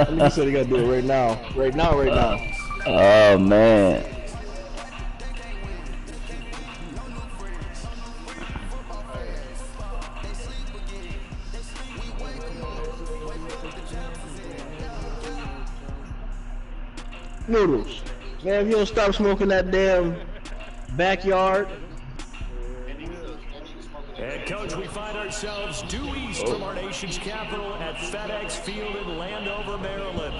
Nigga said he gotta do it right now. Right now, right now. Oh man. Noodles. Man, if you don't stop smoking that damn backyard. And coach, we find ourselves due east from our nation's capital at FedEx Field in Landover, Maryland.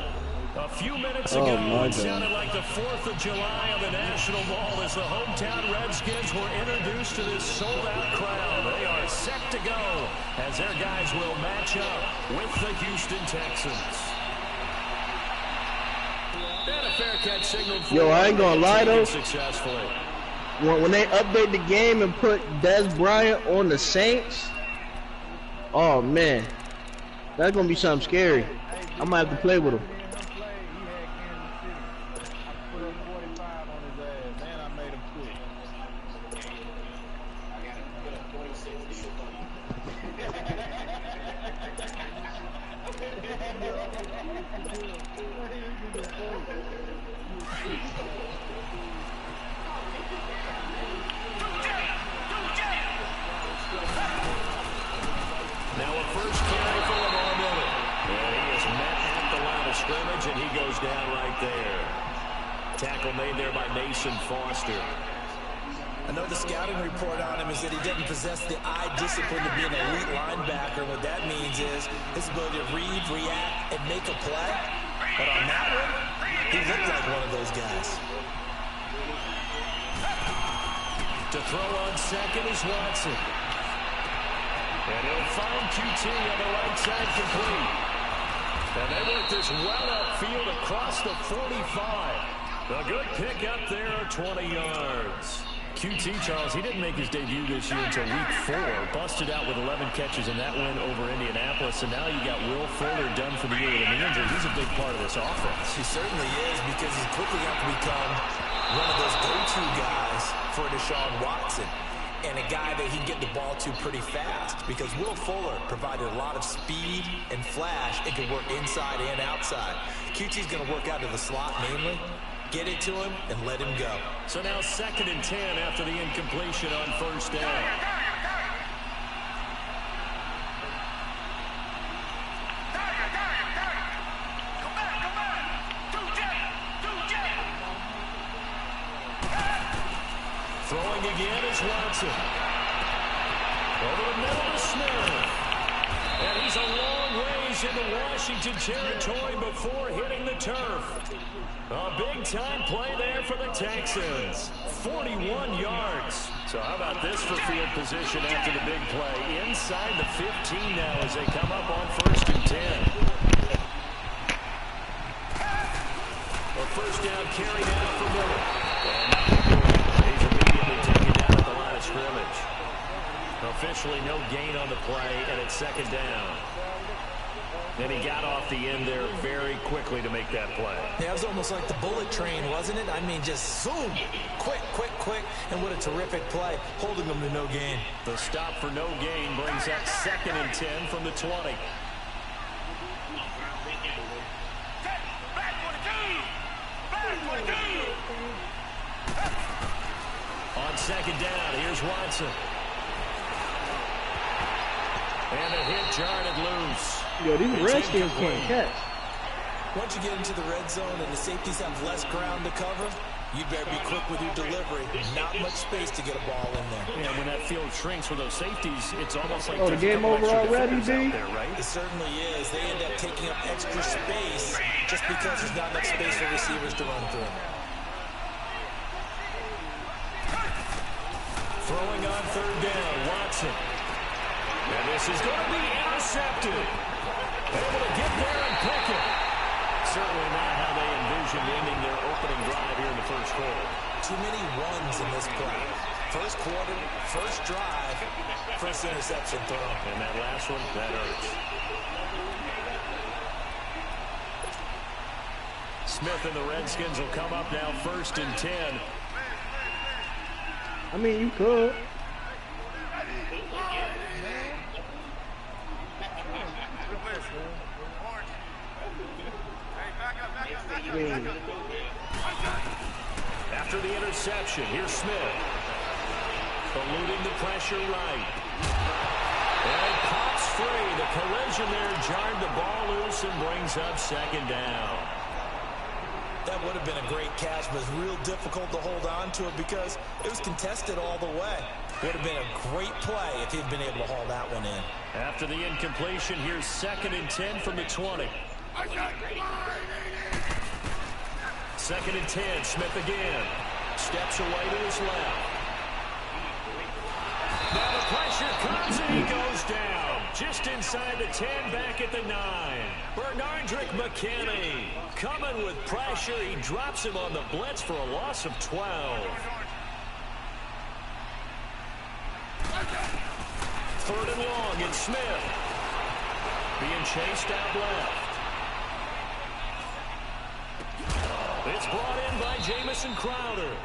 A few minutes ago, it sounded like the 4th of July on the National Mall as the hometown Redskins were introduced to this sold-out crowd. They are set to go as their guys will match up with the Houston Texans. And a fair catch signaled for Yo, I ain't gonna lie though. Successfully. When they update the game and put Des Bryant on the Saints, oh man, that's gonna be something scary. I might have to play with him. Now a first carry for Lamar Miller. And he is met at the line of scrimmage, and he goes down right there. Tackle made there by Mason Foster. I know the scouting report on him is that he doesn't possess the eye discipline to be an elite linebacker. What that means is his ability to read, react, and make a play. But on that one, he looked like one of those guys. To throw on second is Watson. And he'll find QT on the right side complete. And they work this well upfield across the 45. A good pick up there, 20 yards. QT, Charles, he didn't make his debut this year until week 4. Busted out with 11 catches in that win over Indianapolis. And now you got Will Fuller done for the year with a knee injury. He's a big part of this offense. He certainly is, because he's quickly got to become one of those go-to guys for Deshaun Watson. And a guy that he can get the ball to pretty fast, because Will Fuller provided a lot of speed and flash and can work inside and outside. QT's going to work out of the slot mainly. Get it to him and let him go. So now 2nd and 10 after the incompletion on first down. Throwing again is Watson. Over the middle to Smith. And he's a long ways into Washington territory before hitting the turf. A big-time play there for the Texans. 41 yards. So how about this for field position after the big play? Inside the 15 now as they come up on 1st and 10. A first down carry now for Miller. He's immediately taken down at the line of scrimmage. Officially no gain on the play, and it's 2nd down. And he got off the end there very quickly to make that play. Yeah, it was almost like the bullet train, wasn't it? I mean, just zoom, quick, quick, quick, and what a terrific play, holding them to no gain. The stop for no gain brings up 2nd and 10 from the 20. On 2nd down, here's Watson. And a hit jarred loose. Yo, these Redskins can't catch. Once you get into the red zone and the safeties have less ground to cover, you better be quick with your delivery. Not much space to get a ball in there. Yeah, when that field shrinks for those safeties, it's almost like the game over already, B? there, right? It certainly is. They end up taking up extra space just because there's not enough space for receivers to run through. Throwing on 3rd down, Watson. And this is going to be intercepted. Able to get there and pick it. Certainly not how they envisioned ending their opening drive here in the 1st quarter. Too many ones in this play. First quarter, first drive, first interception throw. And that last one, that hurts. Smith and the Redskins will come up now 1st and 10. I mean, you could. After the interception, here's Smith. Eluding the pressure right. And it pops free. The collision there jarred the ball loose and brings up 2nd down. That would have been a great catch, but it's real difficult to hold on to it because it was contested all the way. Would have been a great play if he'd been able to haul that one in. After the incompletion, here's 2nd and 10 from the 20. 2nd and 10, Smith again. Steps away to his left. Now the pressure comes and he goes down. Just inside the 10, back at the 9. Bernardrick McKinney coming with pressure. He drops him on the blitz for a loss of 12. 3rd and long, it's Smith. Being chased out left. It's brought in by Jamison Crowder.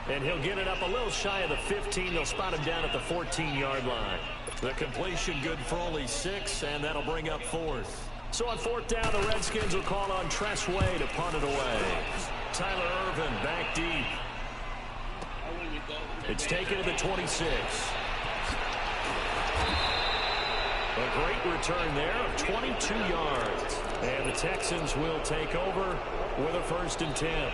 And he'll get it up a little shy of the 15. They'll spot him down at the 14-yard line. The completion good for only 6, and that'll bring up 4th. So on 4th down, the Redskins will call on Tress Way to punt it away. Tyler Irvin back deep. It's taken to the 26. A great return there of 22 yards. And the Texans will take over with a 1st and 10.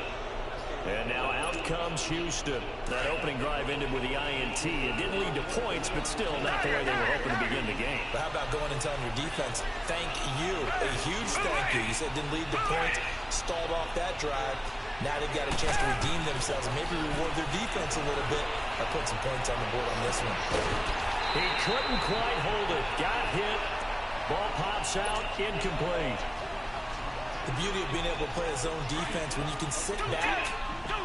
And now out comes Houston. That opening drive ended with the INT. It didn't lead to points, but still not the way they were hoping to begin the game. But how about going and telling your defense, thank you, a huge thank you. You said it didn't lead to points, stalled off that drive. Now they've got a chance to redeem themselves and maybe reward their defense a little bit by putting some points on the board on this one. He couldn't quite hold it. Got hit. Ball pops out, incomplete. The beauty of being able to play a zone defense when you can sit back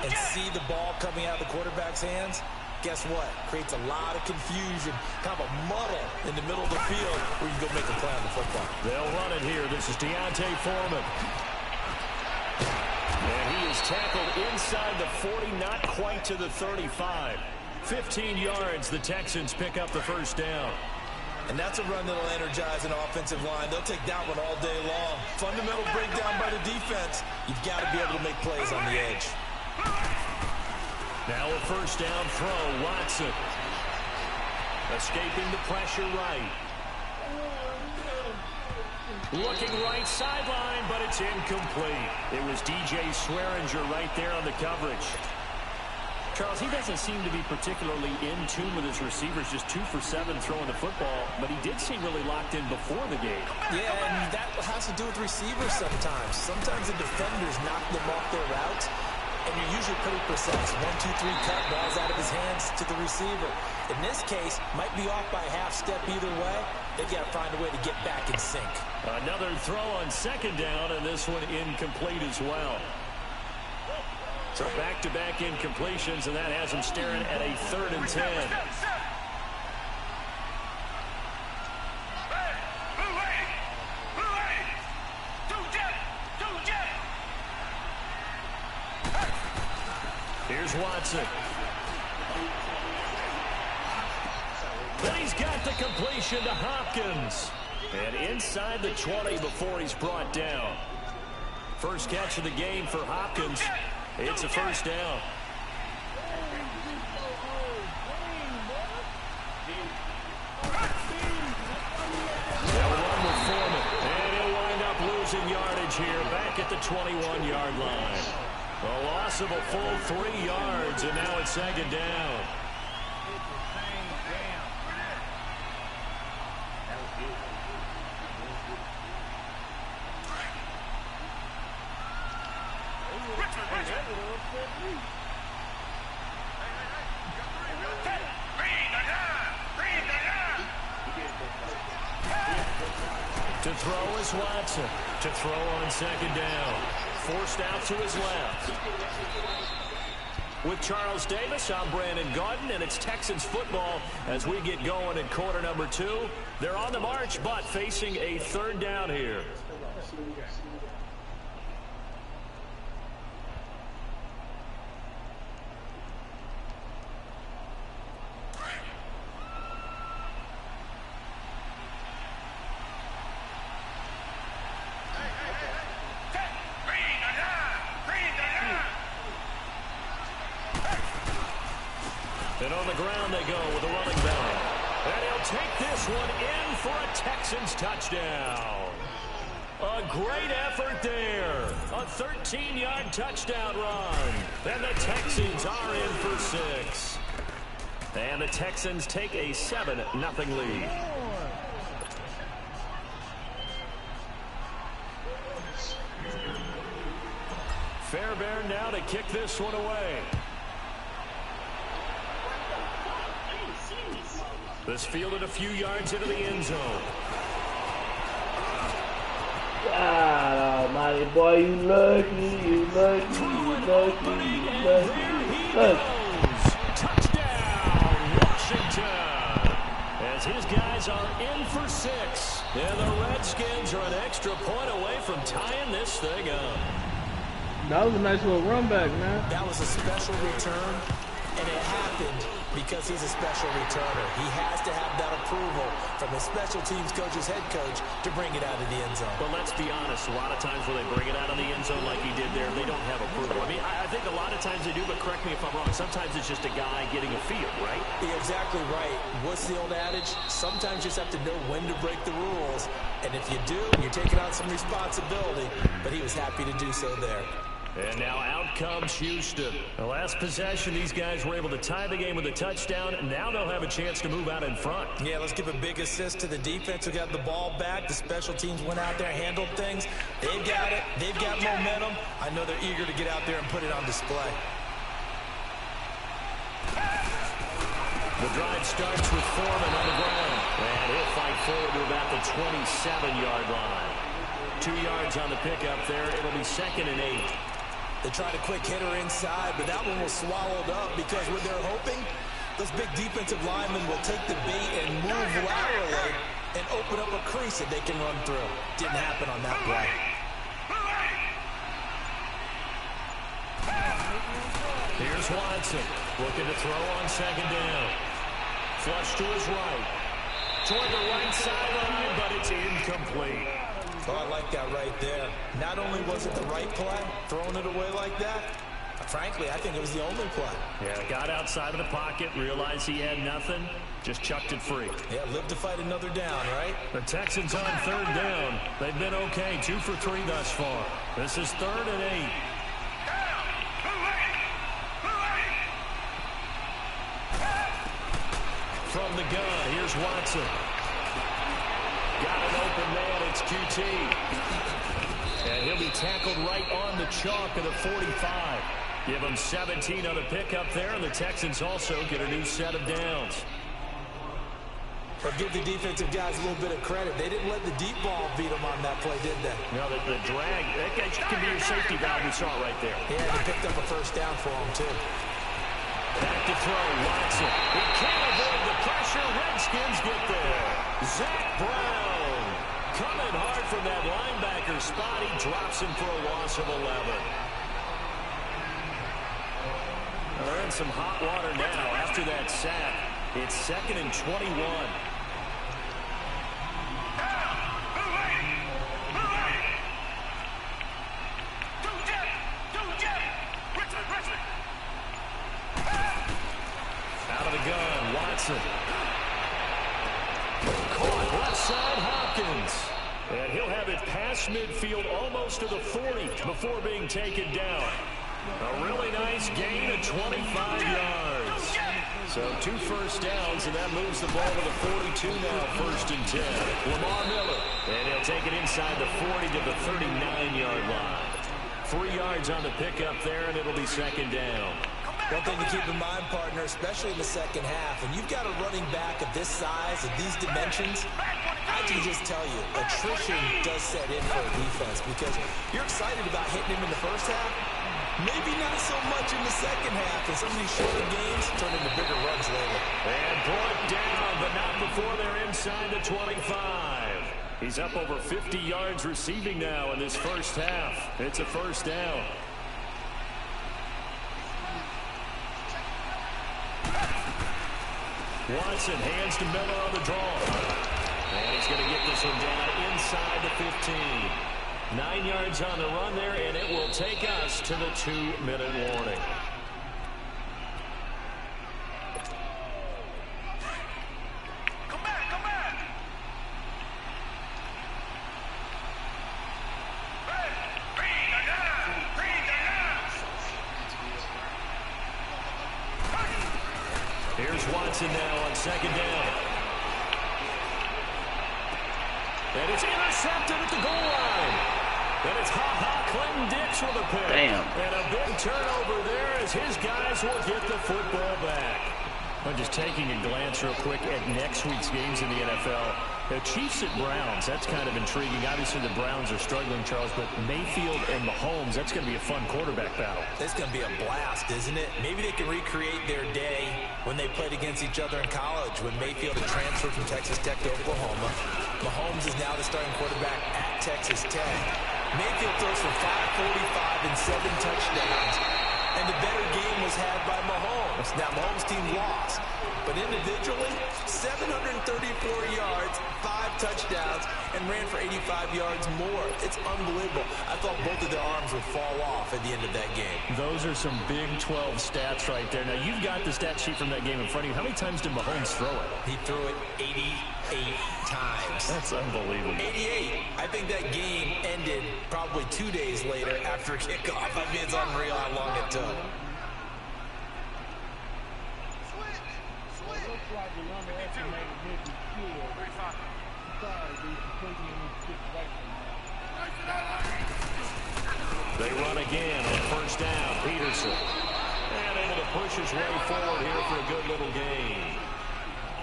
and see the ball coming out of the quarterback's hands, guess what? Creates a lot of confusion, kind of a muddle in the middle of the field where you can go make a play on the football. They'll run it here. This is Deontay Foreman. And he is tackled inside the 40, not quite to the 35. 15 yards, the Texans pick up the 1st down. And that's a run that'll energize an offensive line. They'll take that one all day long. Fundamental breakdown by the defense. You've got to be able to make plays on the edge. Now a 1st down throw, Watson. Escaping the pressure right. Looking right sideline, but it's incomplete. It was DJ Swearinger right there on the coverage. Charles, he doesn't seem to be particularly in tune with his receivers, just 2 for 7 throwing the football, but he did seem really locked in before the game. Yeah, and that has to do with receivers sometimes. Sometimes the defenders knock them off their routes, and you're usually pretty precise. 1, 2, 3 cut, balls out of his hands to the receiver. In this case, might be off by a half step either way. They've got to find a way to get back in sync. Another throw on 2nd down, and this one incomplete as well. So back-to-back incompletions, and that has them staring at a 3rd and 10. Here's Watson. Then he's got the completion to Hopkins. And inside the 20 before he's brought down. First catch of the game for Hopkins. It's a 1st down. They'll run with Foreman. And he'll wind up losing yardage here back at the 21-yard line. A loss of a full 3 yards, and now it's 2nd down. To throw is Watson. To throw on 2nd down. Forced out to his left. With Charles Davis, I'm Brandon Garden, and it's Texans football as we get going in quarter number 2. They're on the march, but facing a third down here. And on the ground they go with a running back. And he'll take this one in for a Texans touchdown. A great effort there. A 13-yard touchdown run. And the Texans are in for 6. And the Texans take a 7-0 lead. Fairbairn now to kick this one away. This fielded a few yards into the end zone. God almighty, boy, you lucky, you lucky, you lucky, you lucky. Touchdown, Washington. As his guys are in for 6. And the Redskins are an extra point away from tying this thing up. That was a nice little run back, man. That was a special return, and it happened because he's a special returner. He has to have that approval from his special teams coach's head coach to bring it out of the end zone. But let's be honest, a lot of times when they bring it out of the end zone like he did there, they don't have approval. I mean, I think a lot of times they do, but correct me if I'm wrong. Sometimes it's just a guy getting a feel, right? You're exactly right. What's the old adage? Sometimes you just have to know when to break the rules. And if you do, you're taking on some responsibility. But he was happy to do so there. And now out comes Houston. The last possession, these guys were able to tie the game with a touchdown. And now they'll have a chance to move out in front. Yeah, let's give a big assist to the defense who got the ball back. The special teams went out there, handled things. They've got it. They've got momentum. I know they're eager to get out there and put it on display. The drive starts with Foreman on the ground. And he'll fight forward to about the 27-yard line. 2 yards on the pickup there. It'll be 2nd and 8. They tried a quick hitter inside, but that one was swallowed up because what they're hoping, those big defensive linemen will take the bait and move laterally and open up a crease that they can run through. Didn't happen on that play. Here's Watson looking to throw on 2nd down. Flush to his right. Toward the right sideline, but it's incomplete. Oh, I like that right there. Not only was it the right play, throwing it away like that, frankly, I think it was the only play. Yeah, got outside of the pocket, realized he had nothing, just chucked it free. Yeah, live to fight another down, right? The Texans on 3rd down. They've been okay, 2 for 3 thus far. This is 3rd and 8. From the gun, here's Watson. Got an open man, it's QT. And he'll be tackled right on the chalk of the 45. Give him 17 on the pickup there, and the Texans also get a new set of downs. But give the defensive guys a little bit of credit. They didn't let the deep ball beat them on that play, did they? No, the drag, that can be your safety valve. We saw it right there. Yeah, they picked up a 1st down for him, too. Back to throw, Watson. He can't avoid the pressure. Redskins get there. Zach Brown coming hard from that linebacker spot. He drops him for a loss of 11. They're in some hot water now after that sack. It's 2nd and 21. Out of the gun, Watson. Caught left side, Hopkins. And he'll have it past midfield almost to the 40 before being taken down. A really nice gain of 25 yards. So 2 first downs, and that moves the ball to the 42 now, 1st and 10. Lamar Miller. And he'll take it inside the 40 to the 39-yard line. 3 yards on the pickup there, and it'll be 2nd down. One thing to keep in mind, partner, especially in the second half, when you've got a running back of this size, of these dimensions, I can just tell you, attrition does set in for a defense because you're excited about hitting him in the first half, Maybe not so much in the second half, and some of these shorter games turn into bigger runs later. And brought down, but not before they're inside the 25. He's up over 50 yards receiving now in this first half. It's a first down. Watson hands to Miller on the draw. And he's going to get this one down inside the 15. 9 yards on the run there, and it will take us to the 2-minute warning. Come back, come back. Here's Watson now on second down. And it's intercepted at the goal line. And it's Clinton Dix with a pick. Damn. And a big turnover there as his guys will get the football back. I'm just taking a glance real quick at next week's games in the NFL. The Chiefs at Browns, that's kind of intriguing. Obviously, the Browns are struggling, Charles, but Mayfield and Mahomes, that's going to be a fun quarterback battle. It's going to be a blast, isn't it? Maybe they can recreate their day when they played against each other in college, when Mayfield had transferred from Texas Tech to Oklahoma. Mahomes is now the starting quarterback at Texas Tech. Mayfield throws for 545 and 7 touchdowns, and the better game was had by Mahomes. Now, Mahomes' team lost, but individually, 734 yards, 5 touchdowns, and ran for 85 yards more. It's unbelievable. I thought both of their arms would fall off at the end of that game. Those are some Big 12 stats right there. Now, you've got the stat sheet from that game in front of you. How many times did Mahomes throw it? He threw it 88 times. That's unbelievable. 88. I think that game ended probably 2 days later after kickoff. I mean, it's unreal how long it took. They run again on first down. Peterson. And able to push his way forward here for a good little gain.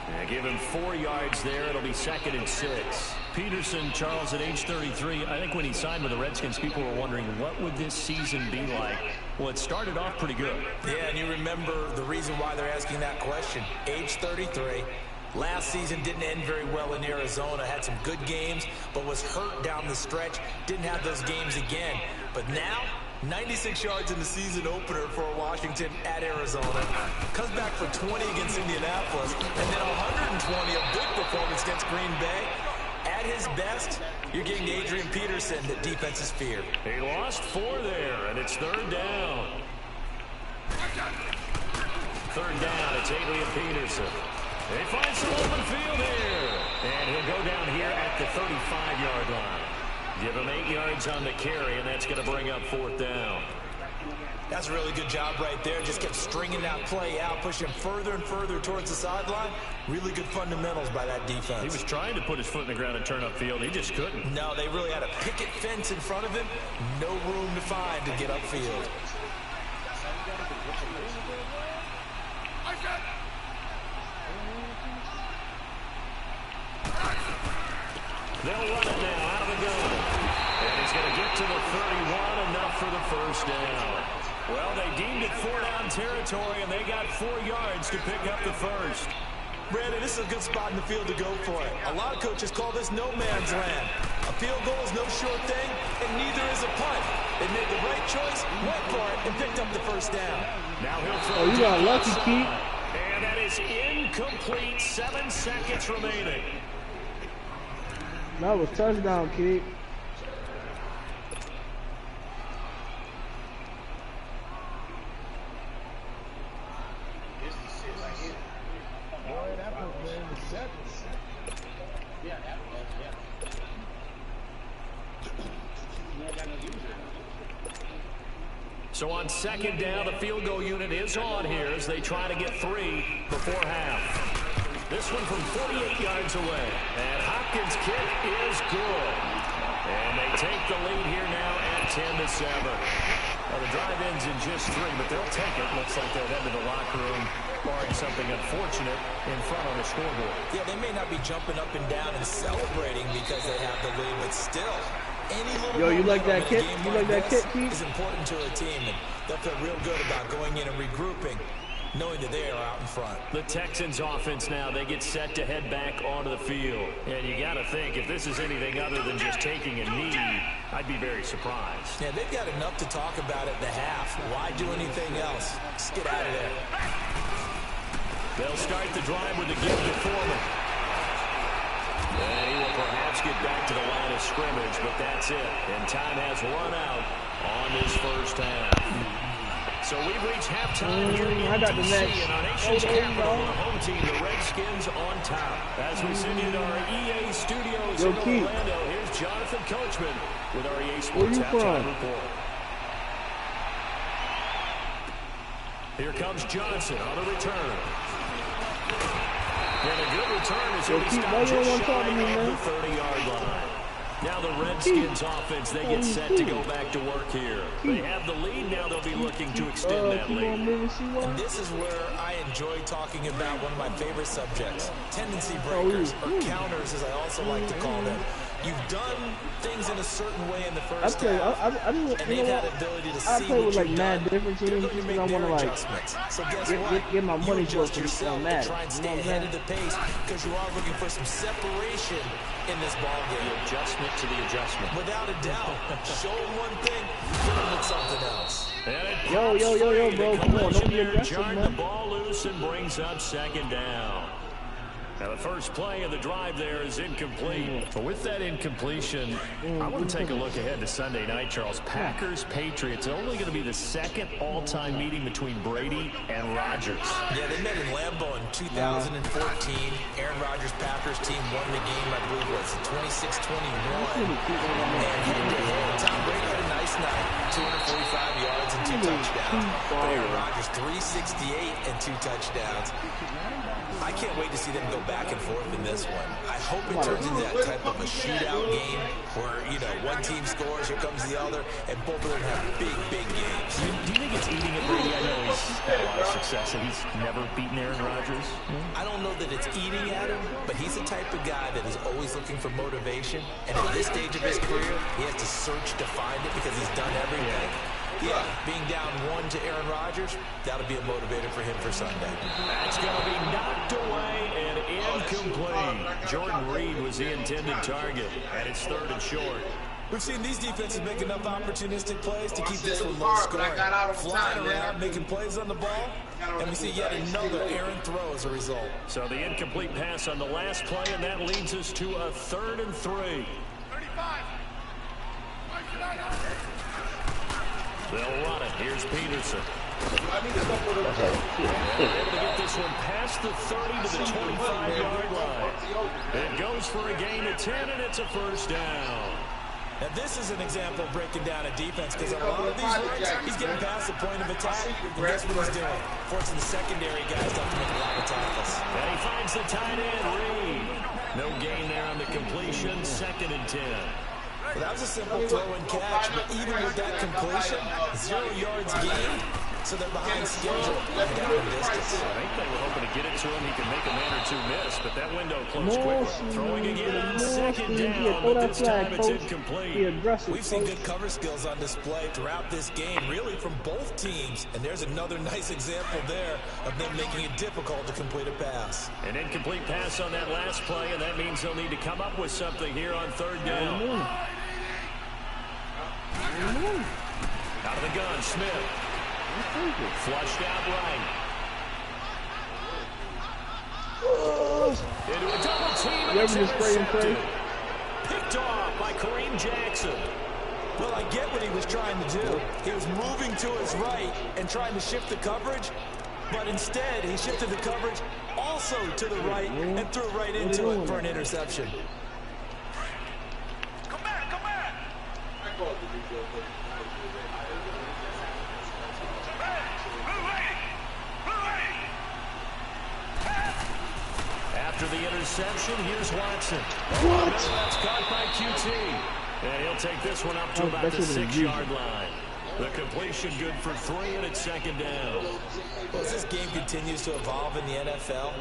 And give him 4 yards there. It'll be 2nd and 6. Peterson, Charles, at age 33, I think when he signed with the Redskins, people were wondering what would this season be like. Well, it started off pretty good. Yeah, and you remember the reason why they're asking that question. Age 33. Last season didn't end very well in Arizona. Had some good games, but was hurt down the stretch. Didn't have those games again. But now, 96 yards in the season opener for Washington at Arizona. Comes back for 20 against Indianapolis. And then 120, a big performance against Green Bay. At his best, you're getting Adrian Peterson that defenses fear. He lost 4 there, and it's 3rd down. 3rd down, it's Adrian Peterson. They find some open field here. And he'll go down here at the 35-yard line. Give him 8 yards on the carry, and that's going to bring up 4th down. That's a really good job right there. Just kept stringing that play out, pushing further and further towards the sideline. Really good fundamentals by that defense. He was trying to put his foot in the ground and turn upfield. He just couldn't. No, they really had a picket fence in front of him. No room to find to get upfield. They'll run it now out of the gun. And he's going to get to the 31, enough for the first down. Well, they deemed it 4-down territory, and they got 4 yards to pick up the first. Brandon, this is a good spot in the field to go for it. A lot of coaches call this no man's land. A field goal is no short thing, and neither is a punt. They made the right choice, went for it, and picked up the first down. Now he'll throw. Oh, you got lucky, Keith. And that is incomplete. 7 seconds remaining. That was touchdown, Keith. So on 2nd down, the field goal unit is on here as they try to get 3 before half. This one from 48 yards away. And Hopkins' kick is good. And they take the lead here now at 10-7. Well, the drive ends in just 3, but they'll take it. Looks like they'll head to the locker room, barring something unfortunate in front on the scoreboard. Yeah, they may not be jumping up and down and celebrating because they have the lead, but still, Any little Yo, you like that kick? kick? You like that kick, Keith? Is important to a team, and they'll feel real good about going in and regrouping, knowing that they are out in front. The Texans offense now, they get set to head back onto the field. And you got to think, if this is anything other than just taking a knee, I'd be very surprised. Yeah, they've got enough to talk about at the half. Why do anything else? Just get out of there. They'll start the drive with a give to Foreman. And he will perhaps get back to the line of scrimmage, but that's it. And time has run out on this first half. So we've reached halftime here in D.C. and our nation's capital, the home team, the Redskins on top. As we send you to our EA studios in Orlando, here's Jonathan Coachman with our EA Sports Halftime Report. Here comes Johnson on a return. And a good return as he stops just shy of the 30-yard line. Now the Redskins offense, they get set to go back to work here. They have the lead, now they'll be looking to extend that lead. And this is where I enjoy talking about one of my favorite subjects, tendency breakers, or counters as I also like to call them. You've done things in a certain way in the first half, and they've had the ability to see play with what like you've mad done. different teams They're because going I to want to make their like adjustments. So guess what? get my money You for adjust yourself mad. and try and stay ahead of the pace because you are looking for some separation in this ball game. The adjustment to the adjustment. Without a doubt. Show them one thing, hit them with something else. Yo, bro, come on, don't be aggressive, Jarred man. the ball loose and brings up second down. Now the first play of the drive there is incomplete. But with that incompletion, I want to take a look ahead to Sunday night, Charles. Packers-Patriots, only going to be the second all-time meeting between Brady and Rodgers. Yeah, they met in Lambeau in 2014. Aaron Rodgers' Packers team won the game, I believe, was 26-21. And head-to-head, Tom Brady had a nice night. 245 yards and 2 touchdowns. Aaron Rodgers, 368 and 2 touchdowns. I can't wait to see them go back and forth in this one. I hope it turns into that type of a shootout game where, you know, one team scores, here comes the other, and both of them have big, big games. Do you think it's eating at Brady? I know he's had a lot of success, and he's never beaten Aaron Rodgers. I don't know that it's eating at him, but he's the type of guy that is always looking for motivation, and at this stage of his career, he has to search to find it because he's done everything. Yeah, being down 1 to Aaron Rodgers, that'll be a motivator for him for Sunday. That's going to be knocked away and incomplete. Jordan Reed was the intended target, and it's 3rd and short. We've seen these defenses make enough opportunistic plays to keep this one low scoring. Flying around, making plays on the ball, and we see yet another errant throw as a result. So the incomplete pass on the last play, and that leads us to a 3rd and 3. They'll run it. Here's Peterson. They're able to get this one past the 30 to the 25-yard line. It goes for a gain of 10, and it's a first down. Now, this is an example of breaking down a defense because a lot of these runs, he's getting past the point of attack, and guess what he's doing? Forcing the secondary guys to have to make a lot of tackles. And he finds the tight end, Reed. No gain there on the completion, 2nd and 10. Well, that was a simple throw and catch, but even with that completion, 0 yards gained, so they're behind schedule and down in distance. I think they were hoping to get it to him. He could make a man or two miss, but that window closed quickly. Throwing again on 2nd down, but this time it's incomplete. We've seen good cover skills on display throughout this game, really from both teams, and there's another nice example there of them making it difficult to complete a pass. An incomplete pass on that last play, and that means they'll need to come up with something here on 3rd down. Out of the gun, Smith. Flushed out right. Into a double team, and it's intercepted. Picked off by Kareem Jackson. Well, I get what he was trying to do. He was moving to his right and trying to shift the coverage, but instead he shifted the coverage also to the right and threw right into it for an interception. Come back, come back. After the interception, here's Watson. What? That's caught by QT. And he'll take this one up to about the 6-yard line. The completion good for 3, and it's second down. Well, as this game continues to evolve in the NFL,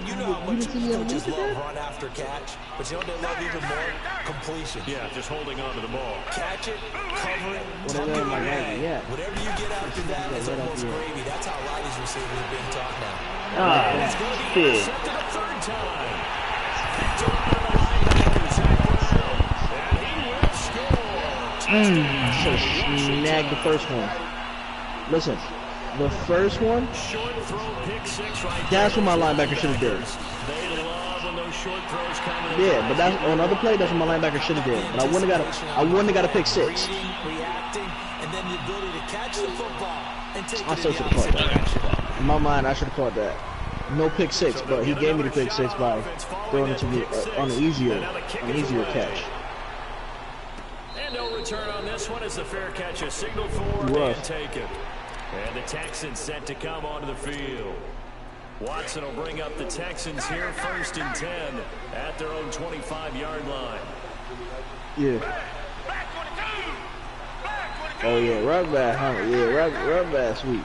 you know how much coaches love run after catch, but you know what they love even more? Completion. Yeah, just holding on to the ball. Catch it, cover it, tuck it away. Yeah. Whatever you get after that is almost gravy. That's how a lot of these receivers are being taught now. And it's going to be intercepted a third time. Picked up by the linebacker, Zach Brown. And he will score. So snag the first one. Listen, the first one, Short throw, pick 6 right that's there. what my linebacker should have did. They love when those short throws come in. Yeah, but that's on another play. That's what my linebacker should have did. But I wouldn't have got a pick 6. Reacting, and then the ability to catch the football and take I it still in should the have caught opposite that. direction. In my mind, I should have caught that. No pick 6, but he gave me the pick 6 by throwing it to me on an easier catch. And no return on this one as the fair catch is signaled for and taken. And the Texans set to come onto the field. Watson will bring up the Texans here, 1st and 10 at their own 25-yard line. Yeah. Oh yeah, run back, huh? Yeah, run back, sweet.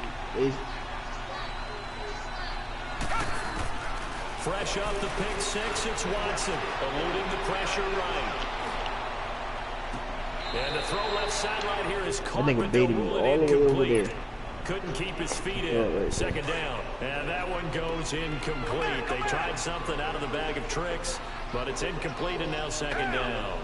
Fresh off the pick 6, it's Watson, eluding the pressure right. And the throw left sideline here is caught, but they'll rule it incomplete. Couldn't keep his feet in. Second down. And that one goes incomplete. They tried something out of the bag of tricks, but it's incomplete, and now second down.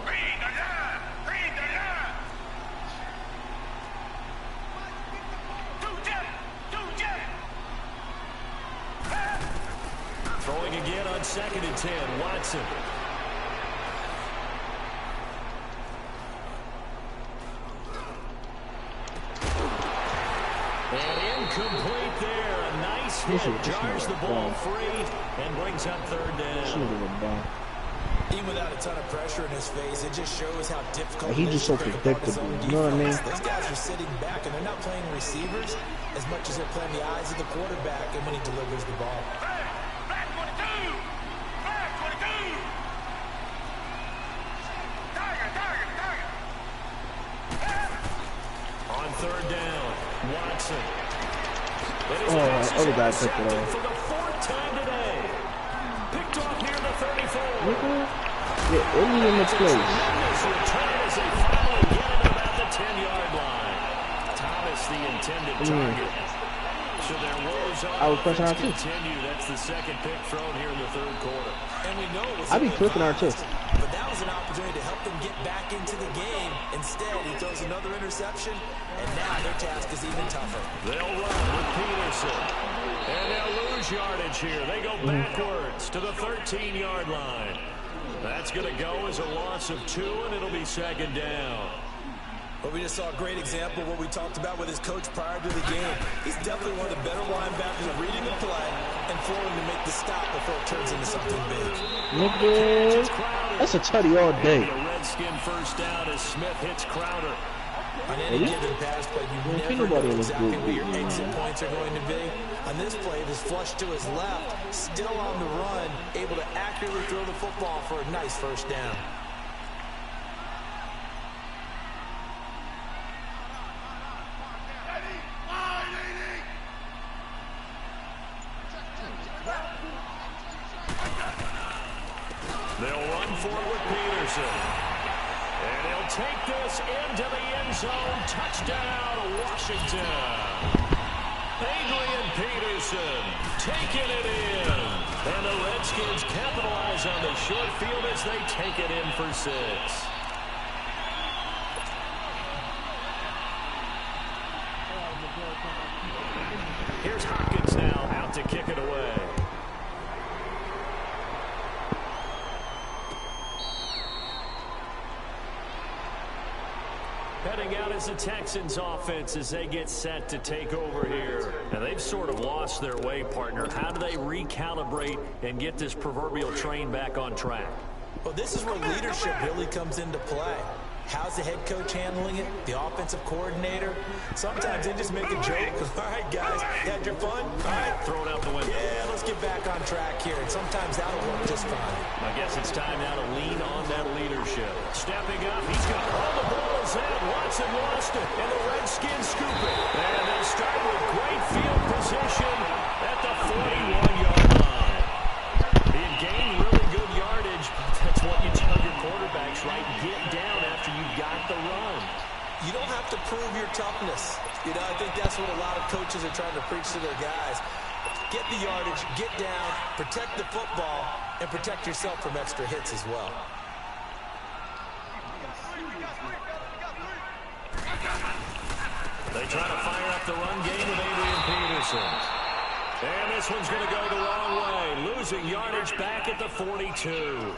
Throwing again on 2nd and 10, Watson. And incomplete there. A nice hit. Jars the ball free and brings up 3rd down. Even without a ton of pressure in his face, it just shows how difficult he's just so predictable. You know what I mean? Those guys are sitting back, and they're not playing receivers as much as they're playing the eyes of the quarterback and when he delivers the ball. On 3rd down, Watson. Other guy picked it off. For the 4th time today. Picked off here in the 34. Yeah, only in the place. This return as they finally get it about the 10-yard line. Thomas, the intended target. So their woes on offense continue. That's the 2nd pick thrown here in the 3rd quarter. And we know it was I'd be clicking our too. but that was an opportunity to help them get back into the game. Instead, he throws another interception, and now their task is even tougher. They'll run with Peterson. And they'll lose yardage here. They go backwards to the 13-yard line. That's going to go as a loss of 2, and it'll be 2nd down. But we just saw a great example of what we talked about with his coach prior to the game. He's definitely one of the better linebackers at reading the play and flowing to make the stop before it turns into something big. Nigga, that's a tutty all day. The Redskin first down as Smith hits Crowder. On any given pass play, you never know exactly where your exit points are going to be. On this play, it was flushed to his left, still on the run, able to accurately throw the football for a nice first down. They'll run for it with Peterson. And he'll take this into the end zone. Touchdown, Washington. Adrian Peterson taking it in. And the Redskins capitalize on the short field as they take it in for 6. Here's Hopkins now out to kick it away. Heading out as the Texans offense as they get set to take over here. And they've sort of lost their way, partner. How do they recalibrate and get this proverbial train back on track? Well, this is where leadership really comes into play. How's the head coach handling it? The offensive coordinator? Sometimes they just make a joke. All right, guys, you had your fun? All right. Throw it out the window. Yeah, let's get back on track here. And sometimes that'll work just fine. I guess it's time now to lean on that leadership. Stepping up, he's going to hold the ball pulls in. Watson lost it, and the Redskins scoop it. And they start with great field position at the 41-yard line. He gained really good yardage. That's what you tell your quarterbacks, right? Get down after you got the run. You don't have to prove your toughness. You know, I think that's what a lot of coaches are trying to preach to their guys. Get the yardage, get down, protect the football, and protect yourself from extra hits as well. They try to fire up the run game with Adrian Peterson. And this one's going to go the wrong way. Losing yardage back at the 42.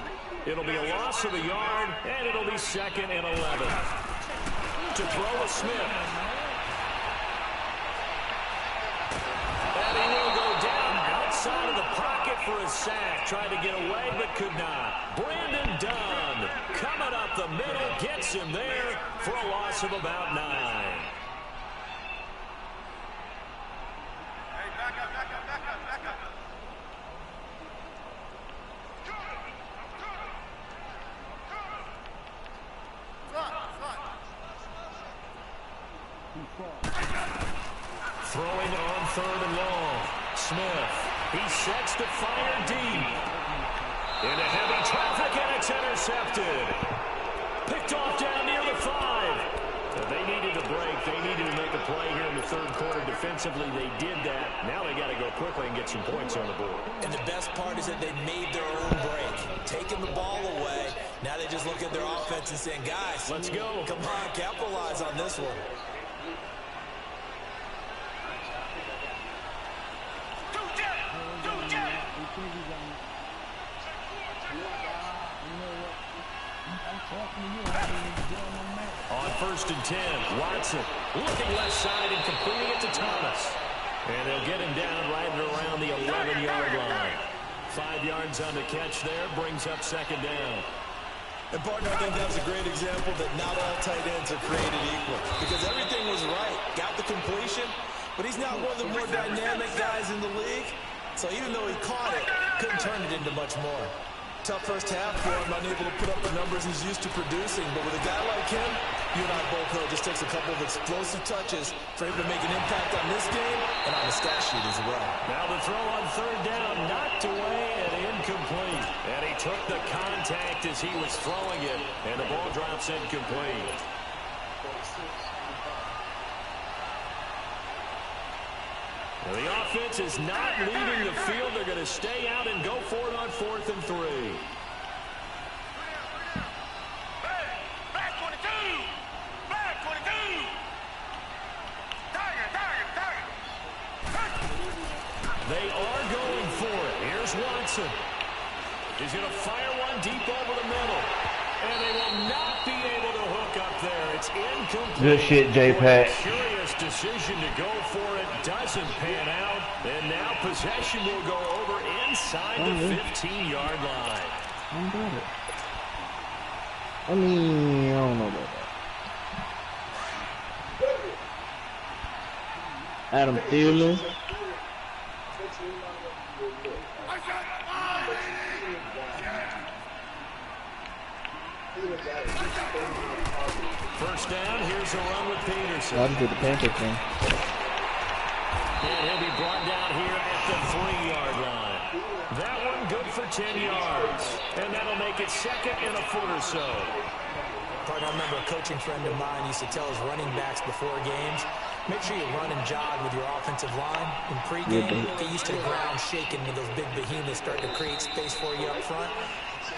It'll be a loss of a yard, and it'll be 2nd and 11. To throw a Smith. And he will go down outside of the pocket for a sack. Tried to get away, but could not. Brandon Dunn coming up the middle, gets him there for a loss of about 9. Throwing on 3rd and long. Smith. He sets to fire deep. Into heavy traffic, and it's intercepted. Picked off down near the 5. They needed a break. They needed to make a play here in the 3rd quarter. Defensively, they did that. Now they got to go quickly and get some points on the board. And the best part is that they made their own break. Taking the ball away. Now they just look at their offense and saying, guys, let's go. Come on, capitalize on this one. On 1st and 10, Watson looking left side and completing it to Thomas. And they'll get him down right around the 11-yard line. 5 yards on the catch there, brings up 2nd down. And, partner, I think that was a great example that not all tight ends are created equal. Because everything was right. Got the completion, but he's not one of the more dynamic guys in the league. So even though he caught it, couldn't turn it into much more. Tough first half for him, unable to put up the numbers he's used to producing. But with a guy like him, you and I both know it just takes a couple of explosive touches for him to make an impact on this game and on the stat sheet as well. Now the throw on 3rd down, knocked away and incomplete. And he took the contact as he was throwing it, and the ball drops incomplete. Well, the offense is not leaving the field. They're going to stay out and go for it on 4th and 3. Back 22! Back 22! They are going for it. Here's Watson. He's going to fire one deep over the middle. And they will not be able to hook up there. It's incomplete. Good shit, J-Pat. Curious decision to go for it. Doesn't pan out. And now possession will go over inside the 15-yard line. I'm about it. I mean, I don't know about that. Adam Thielen. First down, here's a run with Peterson. I just did the Panthers thing. And he'll be brought down here at the 3-yard line. That one good for 10 yards. And that'll make it 2nd and a foot or so. Partner, I remember a coaching friend of mine used to tell his running backs before games, make sure you run and jog with your offensive line in pregame. Get used to the ground shaking when those big behemoths start to create space for you up front.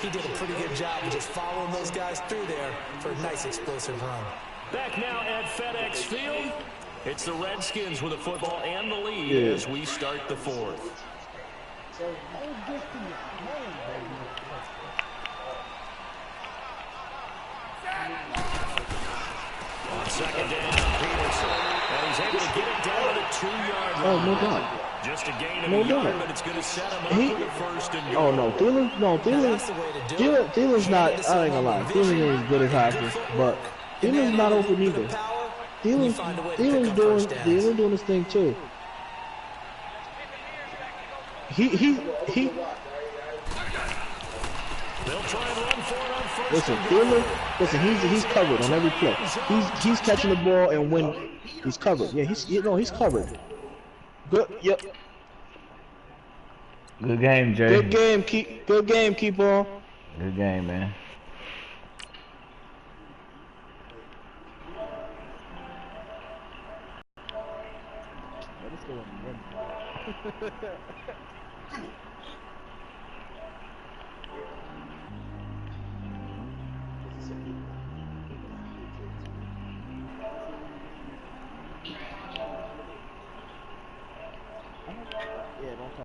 He did a pretty good job of just following those guys through there for a nice explosive run. Back now at FedEx Field. It's the Redskins with the football and the lead as we start the 4th. On 2nd down, Peterson. And he's able to get it down to the 2-yard line. Oh, no doubt. Just a gain of a yard, but it's going to set him up for the 1st and goal. Oh, no. Thielen's not, I ain't gonna lie. Thielen ain't as good as Hopkins, but Thielen's not open either. Thielen's doing his thing, too. The They'll try and run for it on first. Listen, Thielen, listen, he's covered on every play. He's catching the ball, and when he's covered, yeah, he's covered. Good, yep. Good game, Jay. Good game, keep on. Good game, man.